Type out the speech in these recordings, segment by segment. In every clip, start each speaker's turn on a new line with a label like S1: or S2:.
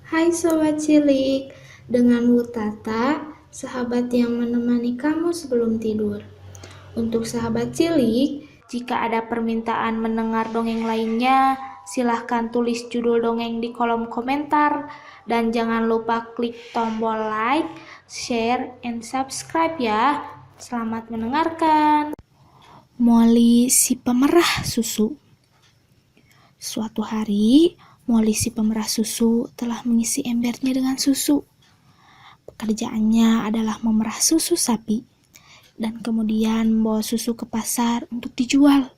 S1: Hai Sobat Cilik, dengan Wutata, sahabat yang menemani kamu sebelum tidur. Untuk sahabat cilik, jika ada permintaan mendengar dongeng lainnya, silahkan tulis judul dongeng di kolom komentar. Dan jangan lupa klik tombol like, share, and subscribe ya. Selamat mendengarkan. Molly si pemerah susu. Suatu hari, Molly si pemerah susu telah mengisi embernya dengan susu. Pekerjaannya adalah memerah susu sapi dan kemudian membawa susu ke pasar untuk dijual.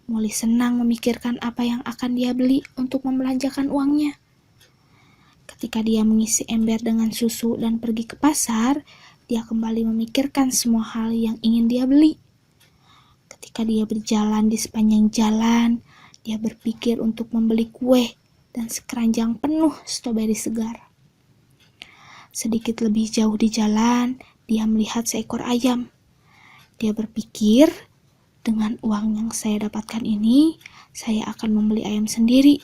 S1: Molly senang memikirkan apa yang akan dia beli untuk membelanjakan uangnya. Ketika dia mengisi ember dengan susu dan pergi ke pasar, dia kembali memikirkan semua hal yang ingin dia beli. Ketika dia berjalan di sepanjang jalan, dia berpikir untuk membeli kue dan sekeranjang penuh stroberi segar. Sedikit lebih jauh di jalan, dia melihat seekor ayam. Dia berpikir, dengan uang yang saya dapatkan ini, saya akan membeli ayam sendiri.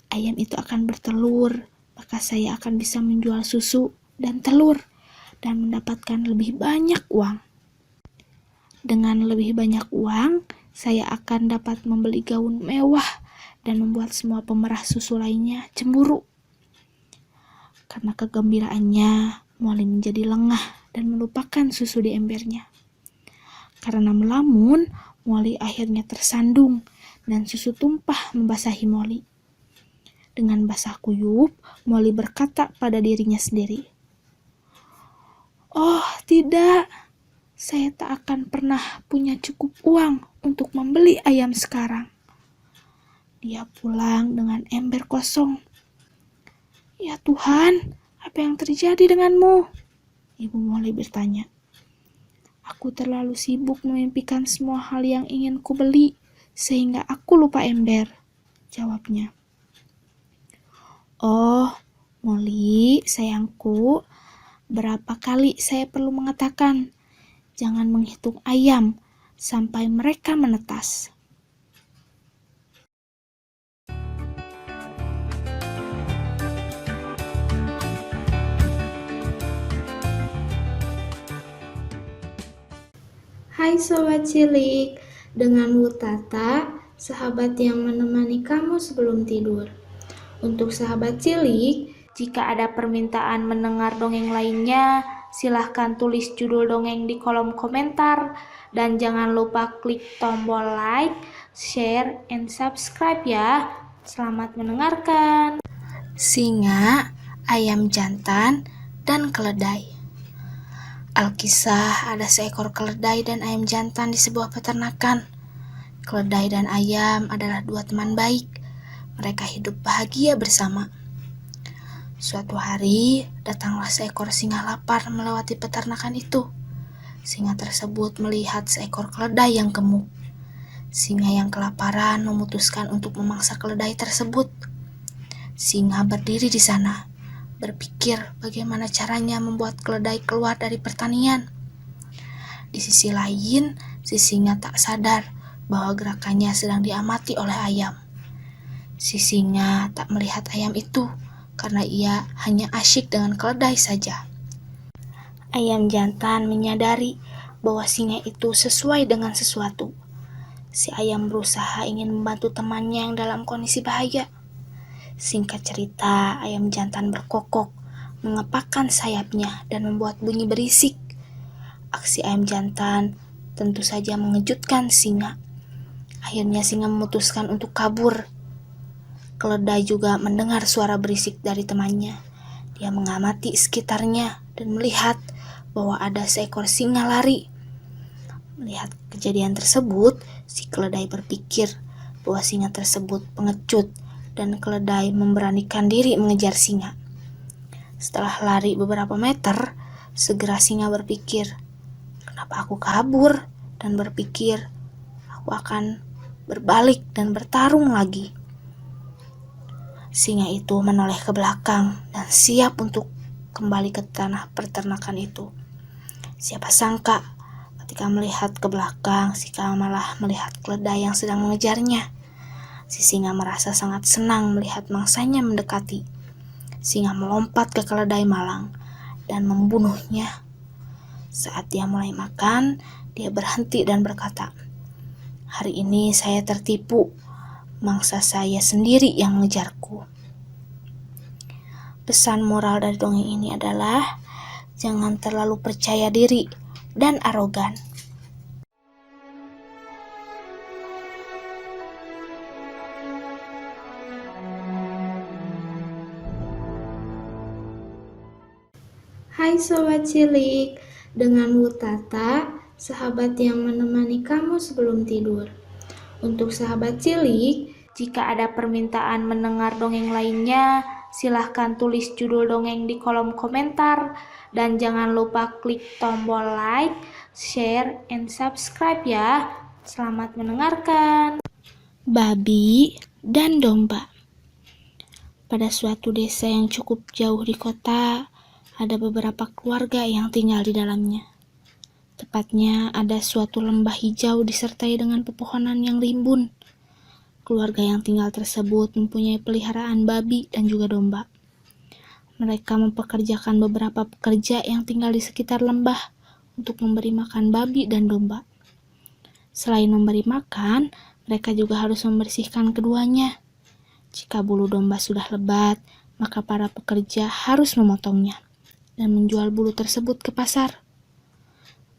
S1: Ayam itu akan bertelur, maka saya akan bisa menjual susu dan telur dan mendapatkan lebih banyak uang. Dengan lebih banyak uang, saya akan dapat membeli gaun mewah dan membuat semua pemerah susu lainnya cemburu. Karena kegembiraannya, Molly menjadi lengah dan melupakan susu di embernya. Karena melamun, Molly akhirnya tersandung dan susu tumpah membasahi Molly. Dengan basah kuyup, Molly berkata pada dirinya sendiri, "Oh tidak, saya tak akan pernah punya cukup uang untuk membeli ayam sekarang." Dia pulang dengan ember kosong. "Ya Tuhan, apa yang terjadi denganmu?" Ibu Molly bertanya. "Aku terlalu sibuk memimpikan semua hal yang ingin ku beli, sehingga aku lupa ember," jawabnya. "Oh, Molly, sayangku, berapa kali saya perlu mengatakan, jangan menghitung ayam sampai mereka menetas." Hai Sobat Cilik, dengan Wutata, sahabat yang menemani kamu sebelum tidur. Untuk sahabat cilik, jika ada permintaan mendengar dongeng lainnya, silahkan tulis judul dongeng di kolom komentar. Dan jangan lupa klik tombol like, share, and subscribe ya. Selamat mendengarkan. Singa, ayam jantan, dan keledai. Alkisah, ada seekor keledai dan ayam jantan di sebuah peternakan. Keledai dan ayam adalah dua teman baik. Mereka hidup bahagia bersama. Suatu hari, datanglah seekor singa lapar melewati peternakan itu. Singa tersebut melihat seekor keledai yang gemuk. Singa yang kelaparan memutuskan untuk memangsa keledai tersebut. Singa berdiri di sana, berpikir bagaimana caranya membuat keledai keluar dari pertanian. Di sisi lain, si singa tak sadar bahwa gerakannya sedang diamati oleh ayam. Si singa tak melihat ayam itu karena ia hanya asyik dengan keledai saja. Ayam jantan menyadari bahwa singa itu sesuai dengan sesuatu. Si ayam berusaha ingin membantu temannya yang dalam kondisi bahaya. Singkat cerita, ayam jantan berkokok, mengepakkan sayapnya dan membuat bunyi berisik. Aksi ayam jantan tentu saja mengejutkan singa. Akhirnya singa memutuskan untuk kabur. Keledai juga mendengar suara berisik dari temannya. Dia mengamati sekitarnya dan melihat bahwa ada seekor singa lari. Melihat kejadian tersebut, si keledai berpikir bahwa singa tersebut pengecut dan keledai memberanikan diri mengejar singa. Setelah lari beberapa meter, segera singa berpikir, "Kenapa aku kabur?" dan berpikir, "Aku akan berbalik dan bertarung lagi." Singa itu menoleh ke belakang dan siap untuk kembali ke tanah peternakan itu. Siapa sangka ketika melihat ke belakang, singa malah melihat keledai yang sedang mengejarnya. Si singa merasa sangat senang melihat mangsanya mendekati. Singa melompat ke keledai malang dan membunuhnya. Saat dia mulai makan, dia berhenti dan berkata, "Hari ini saya tertipu. Mangsa saya sendiri yang mengejarku." Pesan moral dari dongeng ini adalah jangan terlalu percaya diri dan arogan. Hai Sobat Cilik, dengan Wutata, sahabat yang menemani kamu sebelum tidur. Untuk sahabat cilik, jika ada permintaan mendengar dongeng lainnya, silahkan tulis judul dongeng di kolom komentar. Dan jangan lupa klik tombol like, share, and subscribe ya. Selamat mendengarkan. Babi dan domba. Pada suatu desa yang cukup jauh di kota, ada beberapa keluarga yang tinggal di dalamnya. Tepatnya ada suatu lembah hijau disertai dengan pepohonan yang rimbun. Keluarga yang tinggal tersebut mempunyai peliharaan babi dan juga domba. Mereka mempekerjakan beberapa pekerja yang tinggal di sekitar lembah untuk memberi makan babi dan domba. Selain memberi makan, mereka juga harus membersihkan keduanya. Jika bulu domba sudah lebat, maka para pekerja harus memotongnya dan menjual bulu tersebut ke pasar.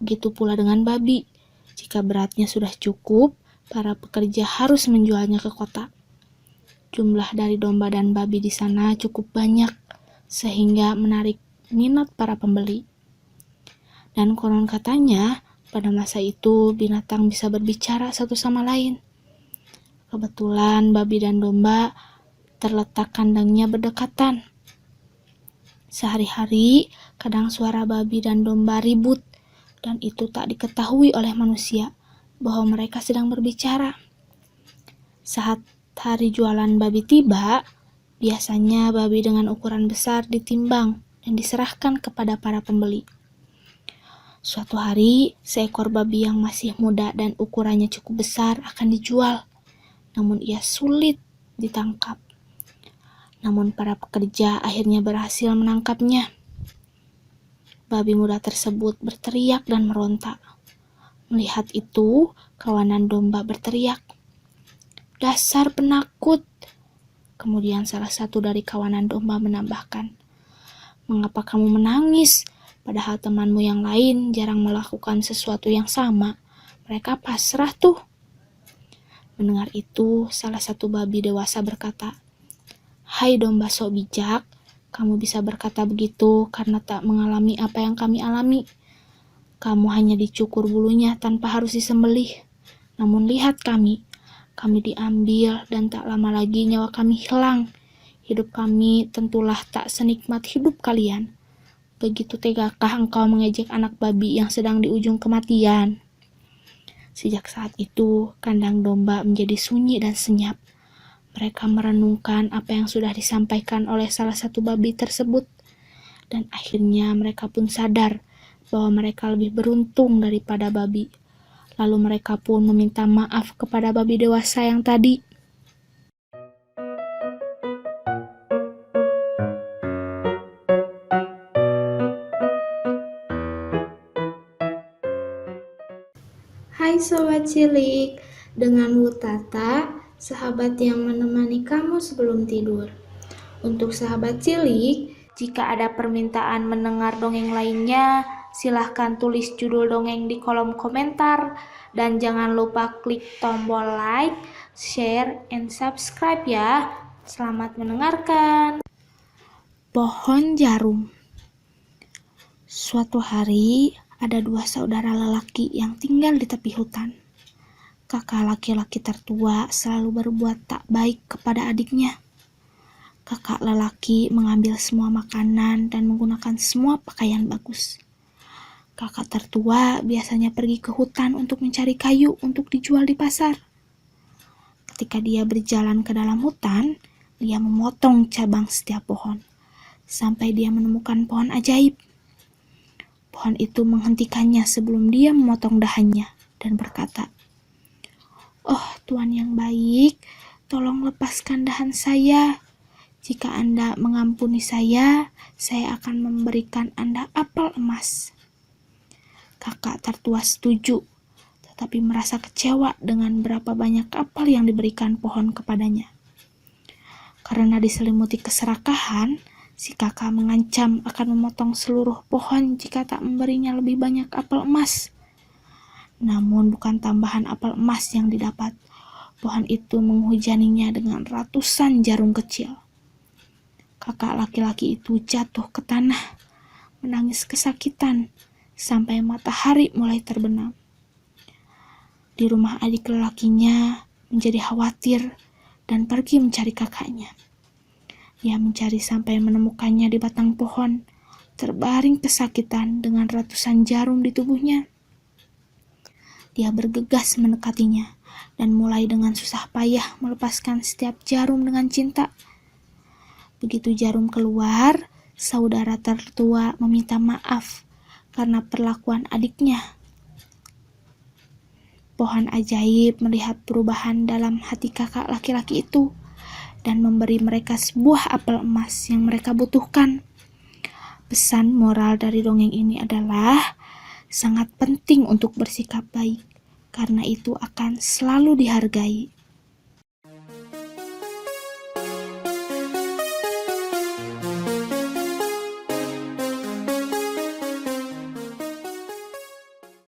S1: Begitu pula dengan babi. Jika beratnya sudah cukup, para pekerja harus menjualnya ke kota. Jumlah dari domba dan babi di sana cukup banyak, sehingga menarik minat para pembeli. Dan konon katanya, pada masa itu binatang bisa berbicara satu sama lain. Kebetulan babi dan domba terletak kandangnya berdekatan. Sehari-hari, kadang suara babi dan domba ribut, dan itu tak diketahui oleh manusia bahwa mereka sedang berbicara. Saat hari jualan babi tiba, biasanya babi dengan ukuran besar ditimbang dan diserahkan kepada para pembeli. Suatu hari, seekor babi yang masih muda dan ukurannya cukup besar akan dijual, namun ia sulit ditangkap. Namun para pekerja akhirnya berhasil menangkapnya. Babi muda tersebut berteriak dan meronta. Melihat itu, kawanan domba berteriak, "Dasar penakut!" Kemudian salah satu dari kawanan domba menambahkan, "Mengapa kamu menangis? Padahal temanmu yang lain jarang melakukan sesuatu yang sama. Mereka pasrah tuh." Mendengar itu, salah satu babi dewasa berkata, "Hai domba sok bijak, kamu bisa berkata begitu karena tak mengalami apa yang kami alami. Kamu hanya dicukur bulunya tanpa harus disembelih. Namun lihat kami diambil dan tak lama lagi nyawa kami hilang. Hidup kami tentulah tak senikmat hidup kalian. Begitu tegakah engkau mengejek anak babi yang sedang di ujung kematian?" Sejak saat itu, kandang domba menjadi sunyi dan senyap. Mereka merenungkan apa yang sudah disampaikan oleh salah satu babi tersebut, dan akhirnya mereka pun sadar bahwa mereka lebih beruntung daripada babi. Lalu mereka pun meminta maaf kepada babi dewasa yang tadi. Hai Sobat Cilik, dengan Wutata, sahabat yang menemani kamu sebelum tidur. Untuk sahabat cilik, jika ada permintaan mendengar dongeng lainnya, silahkan tulis judul dongeng di kolom komentar. Dan jangan lupa klik tombol like, share, and subscribe ya. Selamat mendengarkan. Pohon jarum. Suatu hari, ada dua saudara lelaki yang tinggal di tepi hutan. Kakak laki-laki tertua selalu berbuat tak baik kepada adiknya. Kakak lelaki mengambil semua makanan dan menggunakan semua pakaian bagus. Kakak tertua biasanya pergi ke hutan untuk mencari kayu untuk dijual di pasar. Ketika dia berjalan ke dalam hutan, dia memotong cabang setiap pohon, sampai dia menemukan pohon ajaib. Pohon itu menghentikannya sebelum dia memotong dahannya dan berkata, "Oh Tuan yang baik, tolong lepaskan dahan saya. Jika Anda mengampuni saya akan memberikan Anda apel emas. Kakak tertua setuju, tetapi merasa kecewa dengan berapa banyak apel yang diberikan pohon kepadanya. Karena diselimuti keserakahan, si kakak mengancam akan memotong seluruh pohon jika tak memberinya lebih banyak apel emas. Namun bukan tambahan apel emas yang didapat. Pohon itu menghujaninya dengan ratusan jarum kecil. Kakak laki-laki itu jatuh ke tanah, menangis kesakitan, sampai matahari mulai terbenam. Di rumah adik lelakinya menjadi khawatir dan pergi mencari kakaknya. Ia mencari sampai menemukannya di batang pohon, terbaring kesakitan dengan ratusan jarum di tubuhnya. Dia bergegas mendekatinya dan mulai dengan susah payah melepaskan setiap jarum dengan cinta. Begitu jarum keluar, saudara tertua meminta maaf karena perlakuan adiknya. Pohon ajaib melihat perubahan dalam hati kakak laki-laki itu dan memberi mereka sebuah apel emas yang mereka butuhkan. Pesan moral dari dongeng ini adalah sangat penting untuk bersikap baik, karena itu akan selalu dihargai.